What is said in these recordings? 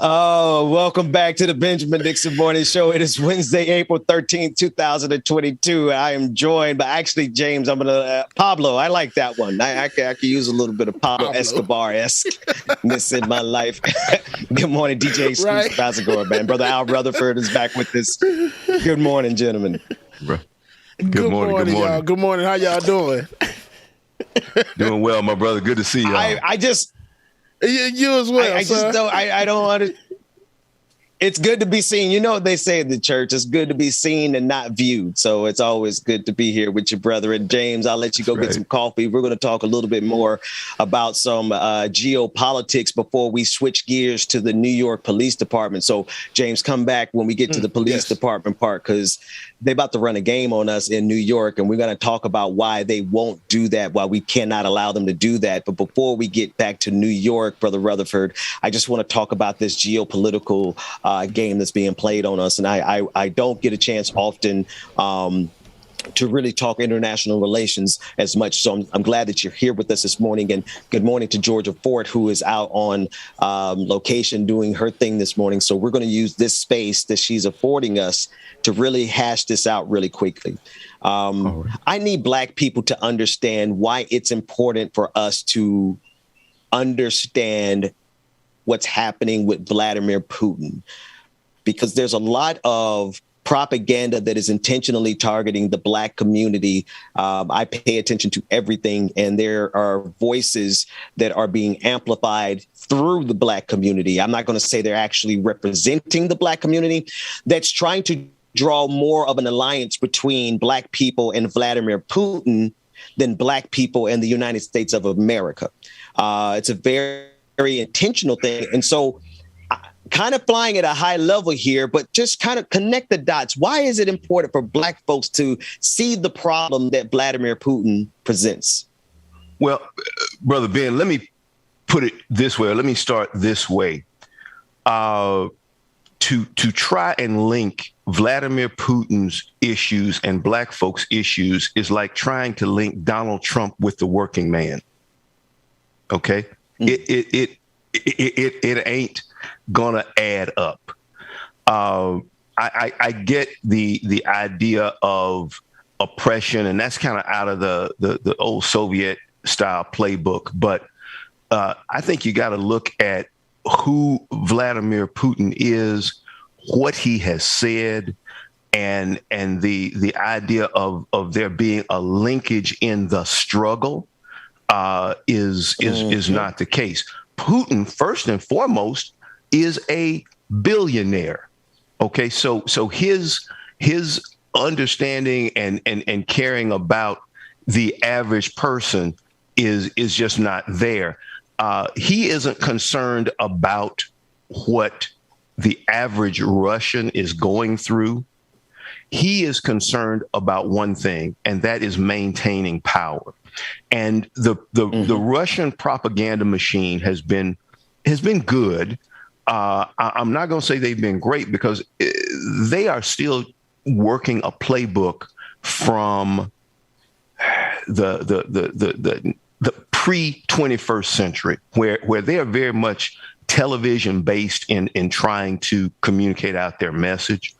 Oh, welcome back to the Benjamin Dixon Morning Show. It is Wednesday, April 13th, 2022. I am joined by actually James. I'm going to Pablo. I like that one. I could use a little bit of Pablo Escobar-esque-ness in my life. Good morning, DJ Scoops. Right. How's it going, man? Brother Al Rutherford is back with us. Good morning, gentlemen. Good morning, y'all. Good morning. How y'all doing? Doing well, my brother. Good to see y'all. You as well. I don't want to. It's good to be seen. You know what they say in the church. It's good to be seen and not viewed. So it's always good to be here with your brother. And James, I'll let you go get some coffee. We're going to talk a little bit more about some geopolitics before we switch gears to the New York Police Department. So James, come back when we get to the police department part, because they're about to run a game on us in New York. And we're going to talk about why they won't do that, why we cannot allow them to do that. But before we get back to New York, Brother Rutherford, I just want to talk about this geopolitical game that's being played on us. And I don't get a chance often to really talk international relations as much. So I'm glad that you're here with us this morning. And good morning to Georgia Fort, who is out on location doing her thing this morning. So we're going to use this space that she's affording us to really hash this out really quickly. I need Black people to understand why it's important for us to understand what's happening with Vladimir Putin, because there's a lot of propaganda that is intentionally targeting the Black community. I pay attention to everything, and there are voices that are being amplified through the Black community. I'm not going to say they're actually representing the Black community, that's trying to draw more of an alliance between Black people and Vladimir Putin than Black people and the United States of America. It's a very intentional thing. And so kind of flying at a high level here, but just kind of connect the dots. Why is it important for Black folks to see the problem that Vladimir Putin presents? Well, Brother Ben, let me put it this way. Let me start this way. To try and link Vladimir Putin's issues and Black folks' issues is like trying to link Donald Trump with the working man. Okay? It ain't gonna add up. I get the idea of oppression, and that's kind of out of the old Soviet style playbook. But I think you got to look at who Vladimir Putin is, what he has said, and the idea of there being a linkage in the struggle is not the case. Putin, first and foremost, is a billionaire. Okay, so his understanding and caring about the average person is just not there. He isn't concerned about what the average Russian is going through. He is concerned about one thing, and that is maintaining power. And the Russian propaganda machine has been good. I'm not going to say they've been great, because they are still working a playbook from the pre-21st century, where they are very much television based in trying to communicate out their message.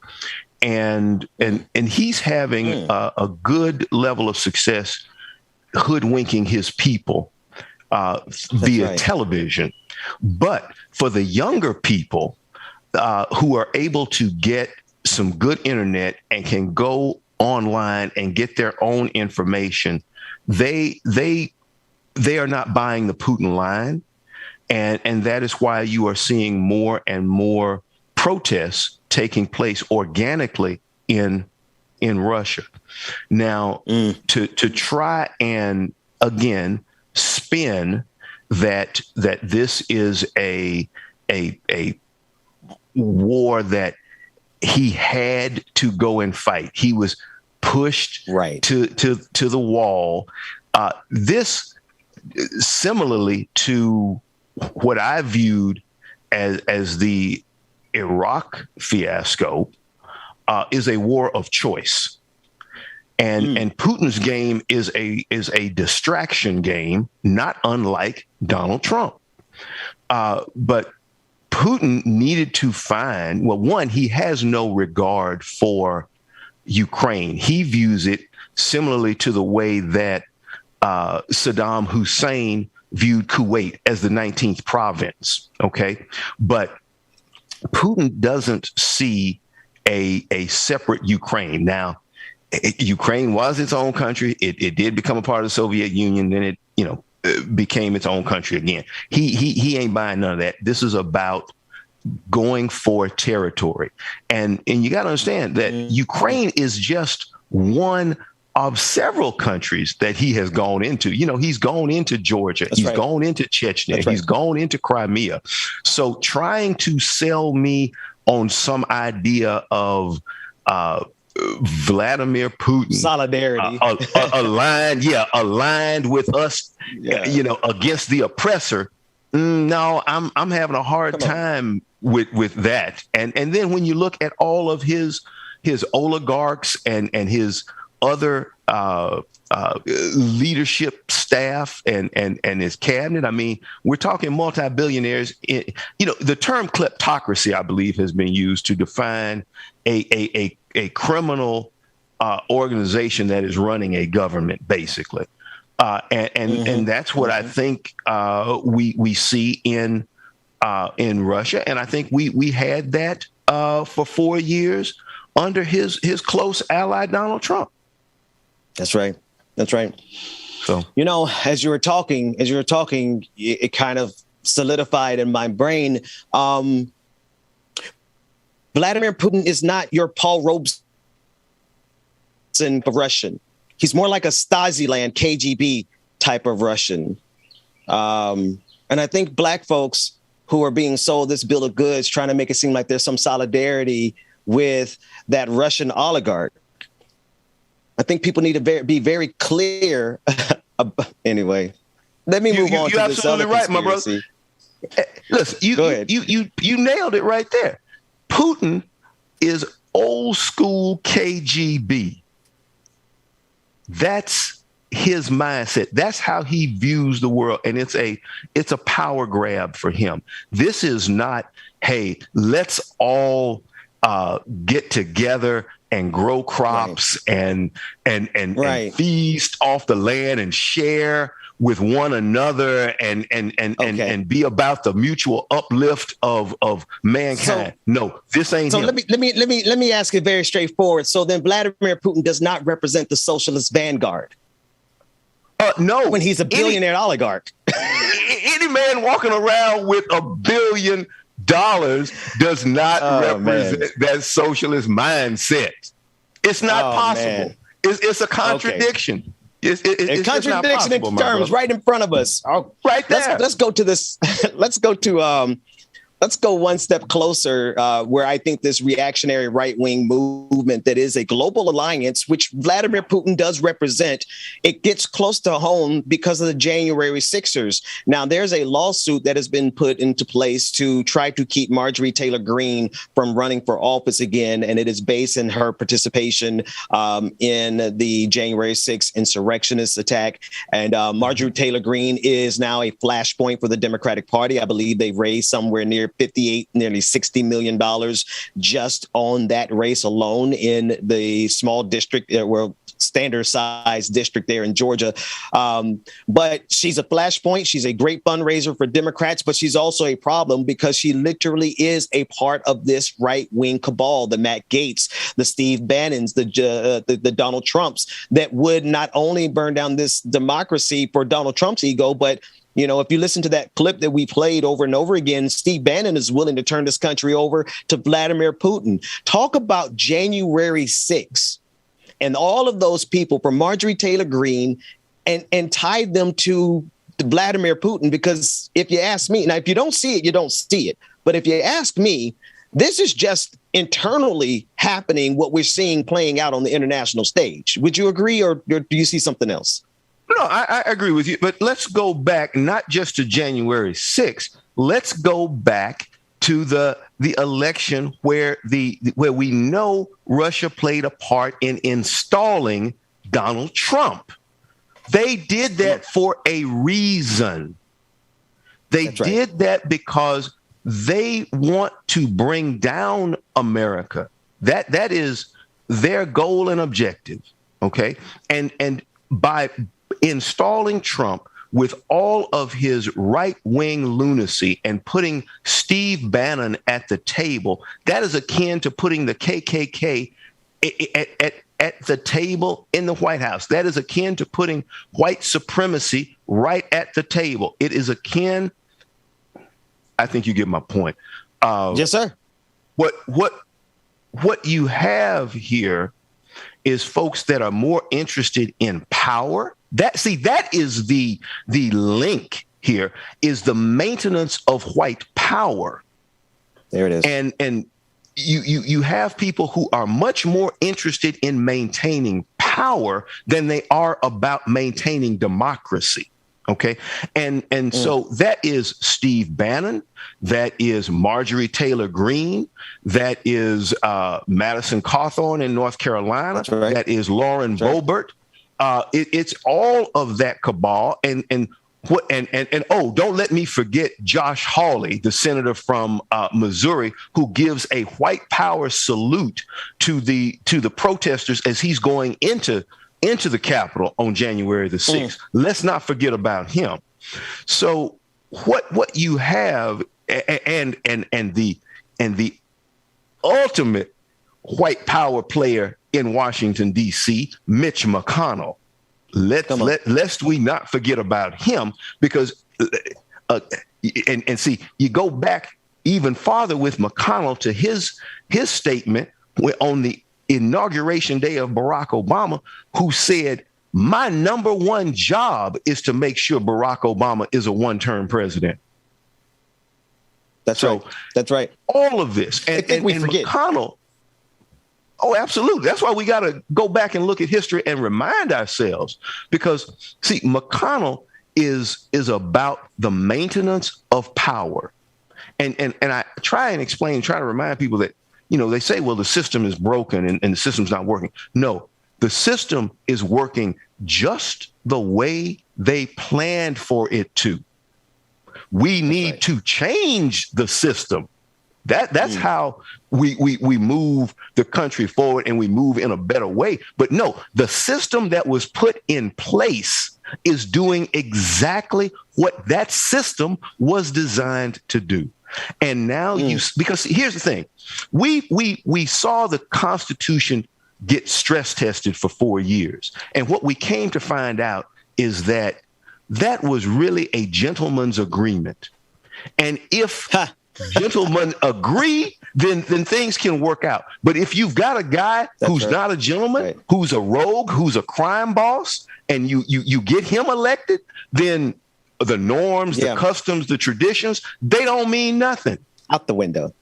And he's having a good level of success hoodwinking his people via television. But for the younger people who are able to get some good internet and can go online and get their own information, they are not buying the Putin line. And that is why you are seeing more and more protests taking place organically in Russia. Now, to try and, again, spin that this is a war that he had to go and fight. He was pushed to the wall. This, similarly to what I viewed as the Iraq fiasco, is a war of choice. And Putin's game is a distraction game, not unlike Donald Trump. But Putin needed to find, well, one, he has no regard for Ukraine. He views it similarly to the way that Saddam Hussein viewed Kuwait as the 19th province. OK, but Putin doesn't see a separate Ukraine. Now, Ukraine was its own country. It did become a part of the Soviet Union. Then it, became its own country again. He ain't buying none of that. This is about going for territory. And you got to understand that Ukraine is just one of several countries that he has gone into. He's gone into Georgia. He's gone into Chechnya. He's gone into Crimea. So trying to sell me on some idea of Vladimir Putin solidarity aligned with us, against the oppressor. No, I'm having a hard time with that. And then when you look at all of his oligarchs and his other leadership staff and his cabinet, I mean, we're talking multi-billionaires. The term kleptocracy, I believe, has been used to define a criminal organization that is running a government, basically. And that's what I think we see in Russia. And I think we had that for 4 years under his close ally, Donald Trump. That's right. So, as you were talking, it kind of solidified in my brain. Vladimir Putin is not your Paul Robeson of Russian. He's more like a Stasi-land KGB type of Russian. And I think black folks who are being sold this bill of goods, trying to make it seem like there's some solidarity with that Russian oligarch. I think people need to be very clear. Anyway, let me move on to this other conspiracy. You're absolutely right, my brother. Listen, you nailed it right there. Putin is old school KGB. That's his mindset. That's how he views the world. And it's a power grab for him. This is not, hey, let's all get together and grow crops and feast off the land and share with one another and be about the mutual uplift of mankind. No, this ain't him. Let me ask it very straightforward. So then Vladimir Putin does not represent the socialist vanguard. No, when he's a billionaire oligarch. Any man walking around with $1 billion does not represent that socialist mindset. It's not possible. It's a contradiction. Okay. It's contradiction in terms right in front of us. Right there. Let's go to this. Let's go one step closer, where I think this reactionary right-wing movement that is a global alliance, which Vladimir Putin does represent, it gets close to home because of the January 6ers. Now, there's a lawsuit that has been put into place to try to keep Marjorie Taylor Greene from running for office again, and it is based in her participation in the January 6th insurrectionist attack. And Marjorie Taylor Greene is now a flashpoint for the Democratic Party. I believe they've raised somewhere near nearly $60 million just on that race alone in the small district, standard size district there in Georgia. But she's a flashpoint. She's a great fundraiser for Democrats, but she's also a problem because she literally is a part of this right wing cabal, the Matt Gaetz, the Steve Bannons, the Donald Trumps, that would not only burn down this democracy for Donald Trump's ego, but if you listen to that clip that we played over and over again, Steve Bannon is willing to turn this country over to Vladimir Putin. Talk about January 6th and all of those people from Marjorie Taylor Greene and tie them to Vladimir Putin. Because if you ask me, now, if you don't see it, you don't see it. But if you ask me, this is just internally happening, what we're seeing playing out on the international stage. Would you agree, or do you see something else? No, I agree with you. But let's go back not just to January 6th. Let's go back to the election where we know Russia played a part in installing Donald Trump. They did that for a reason. They did that because they want to bring down America. That is their goal and objective. Okay. And by installing Trump with all of his right-wing lunacy and putting Steve Bannon at the table, that is akin to putting the KKK at the table in the White House. That is akin to putting white supremacy right at the table. It is akin. I think you get my point. Yes, sir. What you have here is folks that are more interested in power. That is the link here, is the maintenance of white power. There it is. And you have people who are much more interested in maintaining power than they are about maintaining democracy. OK, and so that is Steve Bannon. That is Marjorie Taylor Greene. That is Madison Cawthorn in North Carolina. That's right. That is Lauren Boebert. It's all of that cabal. And don't let me forget Josh Hawley, the senator from Missouri, who gives a white power salute to the protesters as he's going into the Capitol on January the 6th. Let's not forget about him. So what you have and the ultimate white power player in Washington, D.C., Mitch McConnell. Lest we not forget about him, because and see, you go back even farther with McConnell to his statement on the inauguration day of Barack Obama, who said, my number one job is to make sure Barack Obama is a one-term president. That's right. All of this. And we forget. McConnell, oh, absolutely. That's why we got to go back and look at history and remind ourselves, because, see, McConnell is about the maintenance of power. And I try to remind people that, they say, well, the system is broken and the system's not working. No, the system is working just the way they planned for it to. We need to change the system. That's how we move the country forward, and we move in a better way. But no, the system that was put in place is doing exactly what that system was designed to do. And now because here's the thing, we saw the Constitution get stress tested for 4 years. And what we came to find out is that was really a gentleman's agreement. And if gentlemen agree, then things can work out. But if you've got a guy who's not a gentleman, who's a rogue, who's a crime boss, and you get him elected, then the norms, the customs, the traditions, they don't mean nothing. Out the window.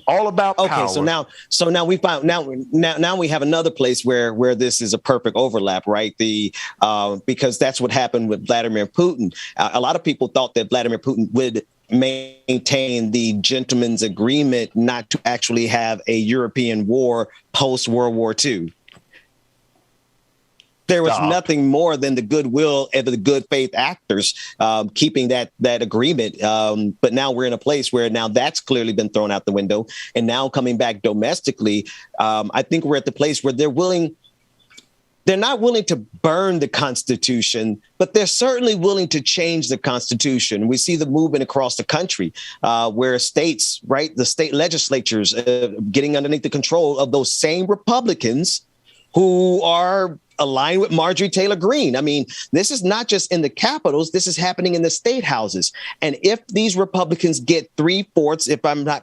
All about power. Okay, so now we found now we have another place where this is a perfect overlap, right? Because that's what happened with Vladimir Putin. A lot of people thought that Vladimir Putin would maintain the gentleman's agreement not to actually have a European war post World War II. There was nothing more than the goodwill of the good faith actors keeping that agreement. But now we're in a place where now that's clearly been thrown out the window. And now coming back domestically, I think we're at the place where they're not willing to burn the Constitution, but they're certainly willing to change the Constitution. We see the movement across the country where states, right, the state legislatures getting underneath the control of those same Republicans who are aligned with Marjorie Taylor Greene. I mean, this is not just in the capitals. This is happening in the state houses. And if these Republicans get 3/4,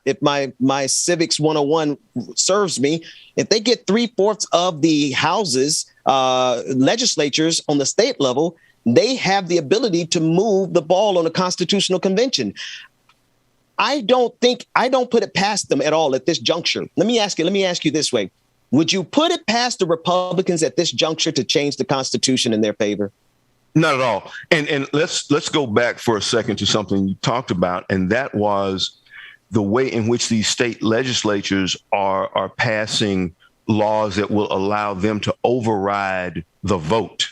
if my civics 101 serves me, if they get 3/4 of the houses, legislatures on the state level, they have the ability to move the ball on a constitutional convention. I don't put it past them at all at this juncture. Let me ask you this way. Would you put it past the Republicans at this juncture to change the Constitution in their favor? Not at all. And let's go back for a second to something you talked about, and that was the way in which these state legislatures are passing laws that will allow them to override the vote.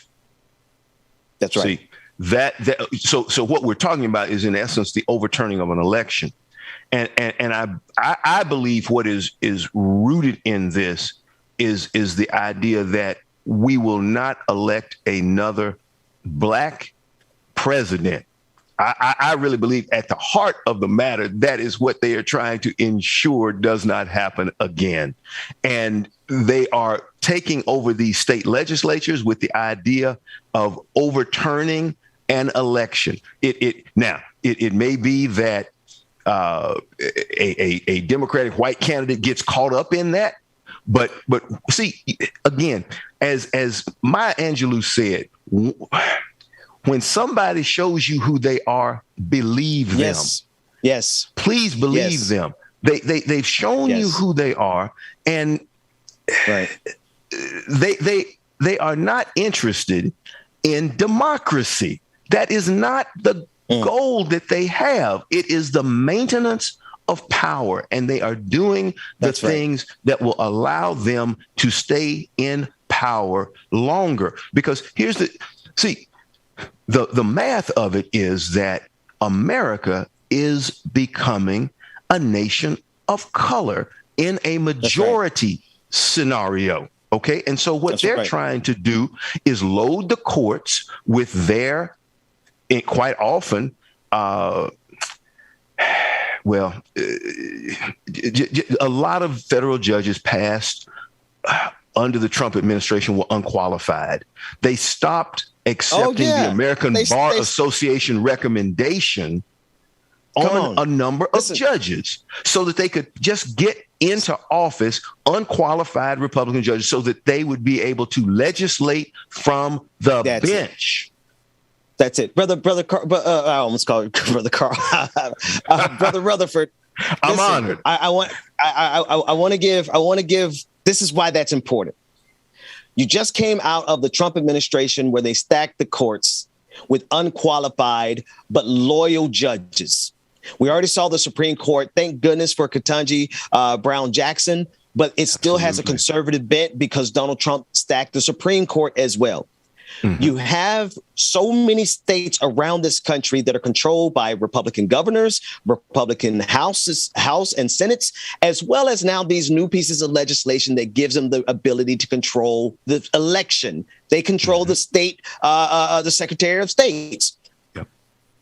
That's right. See, So what we're talking about is in essence the overturning of an election. And I believe what is rooted in this is the idea that we will not elect another black president. I really believe at the heart of the matter, that is what they are trying to ensure does not happen again. And they are taking over these state legislatures with the idea of overturning an election. It may be that a Democratic white candidate gets caught up in that. But see, again, as Maya Angelou said, when somebody shows you who they are, believe them. Yes. Please believe them. They've shown you who they are, and they are not interested in democracy. That is not the goal that they have. It is the maintenance of power, and they are doing the things that will allow them to stay in power longer. Because here's the math of it is that America is becoming a nation of color in a majority scenario. Okay. And so what they're trying to do is load the courts with their, quite often, a lot of federal judges passed under the Trump administration were unqualified. They stopped accepting the American Bar Association recommendation on a number of judges so that they could just get into office unqualified Republican judges so that they would be able to legislate from the bench. That's it. Brother Carl, I almost called it Brother Carl. Brother Rutherford. I'm honored. I want to give, this is why that's important. You just came out of the Trump administration where they stacked the courts with unqualified but loyal judges. We already saw the Supreme Court. Thank goodness for Ketanji Brown Jackson, but it still has a conservative bent because Donald Trump stacked the Supreme Court as well. Mm-hmm. You have so many states around this country that are controlled by Republican governors, Republican House and Senates, as well as now these new pieces of legislation that gives them the ability to control the election. They control the state, the Secretary of States. Yep.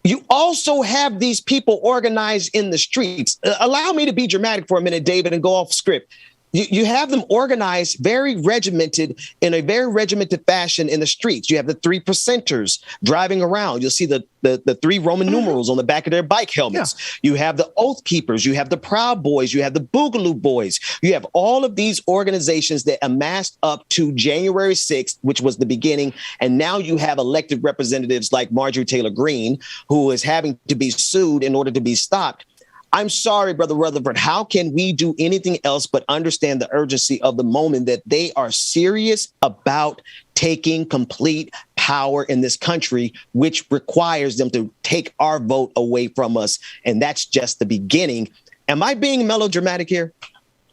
You also have these people organized in the streets. Allow me to be dramatic for a minute, David, and go off script. You have them organized, very regimented, in a very regimented fashion in the streets. You have the 3%ers driving around. You'll see the three Roman numerals on the back of their bike helmets. Yeah. You have the Oath Keepers. You have the Proud Boys. You have the Boogaloo Boys. You have all of these organizations that amassed up to January 6th, which was the beginning. And now you have elected representatives like Marjorie Taylor Greene, who is having to be sued in order to be stopped. I'm sorry, Brother Rutherford. How can we do anything else but understand the urgency of the moment that they are serious about taking complete power in this country, which requires them to take our vote away from us? And that's just the beginning. Am I being melodramatic here?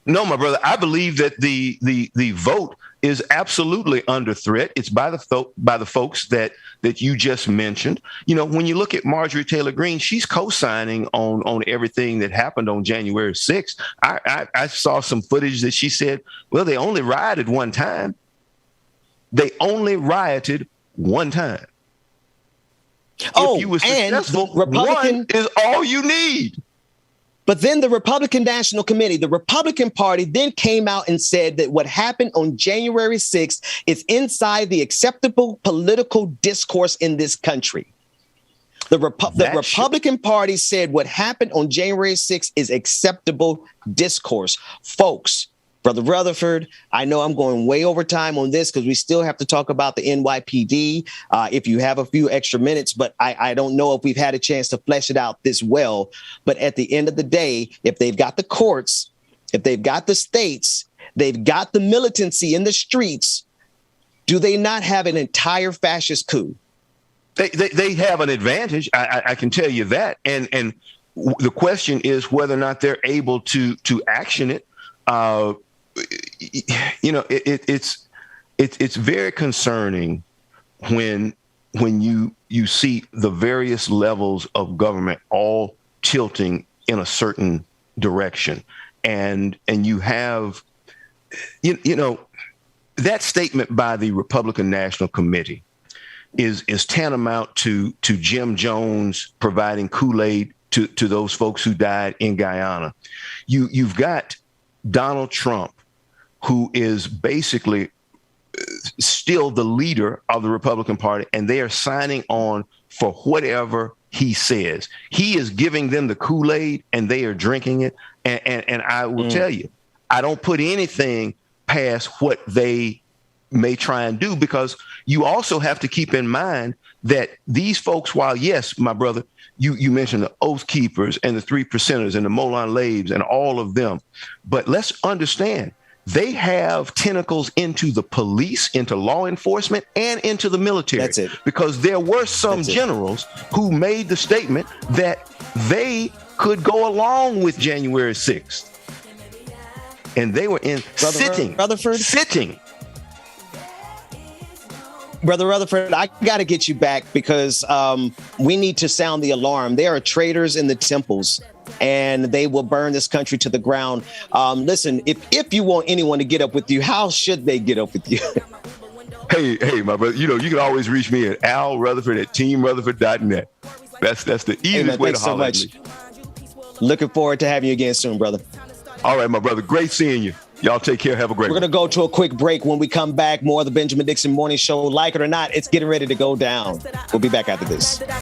No, my brother. I believe that the vote is absolutely under threat. It's by the folks that you just mentioned. You know, when you look at Marjorie Taylor Greene, she's co-signing on everything that happened on January 6th. I saw some footage that she said, well, they only rioted one time. They only rioted one time. Oh, if you were successful, and Republican one is all you need. But then the Republican National Committee, the Republican Party, then came out and said that what happened on January 6th is inside the acceptable political discourse in this country. The Republican Party said what happened on January 6th is acceptable discourse. Folks, Brother Rutherford, I know I'm going way over time on this because we still have to talk about the NYPD if you have a few extra minutes, but I don't know if we've had a chance to flesh it out this well. But at the end of the day, if they've got the courts, if they've got the states, they've got the militancy in the streets, do they not have an entire fascist coup? They have an advantage. I can tell you that. And the question is whether or not they're able to action it. You know, it's very concerning when you you see the various levels of government all tilting in a certain direction. And you have, you know, that statement by the Republican National Committee is tantamount to Jim Jones providing Kool-Aid to those folks who died in Guyana. You've got Donald Trump, who is basically still the leader of the Republican Party, and they are signing on for whatever he says. He is giving them the Kool-Aid and they are drinking it. And I will tell you, I don't put anything past what they may try and do, because you also have to keep in mind that these folks, while, yes, my brother, you mentioned the Oath Keepers and the 3%ers and the Molon Laves and all of them. But let's understand, they have tentacles into the police, into law enforcement, and into the military. That's it. Because there were some generals who made the statement that they could go along with January 6th. And they were sitting. Brother Rutherford, I got to get you back, because we need to sound the alarm. There are traitors in the temples, and they will burn this country to the ground. Listen, if you want anyone to get up with you, how should they get up with you? Hey, my brother, you know, you can always reach me at alrutherford@teamrutherford.net. That's the easiest way to holler at me. Looking forward to having you again soon, brother. All right, my brother. Great seeing you. Y'all take care. Have a great one. We're going to go to a quick break. When we come back, more of the Benjamin Dixon Morning Show. Like it or not, it's getting ready to go down. We'll be back after this.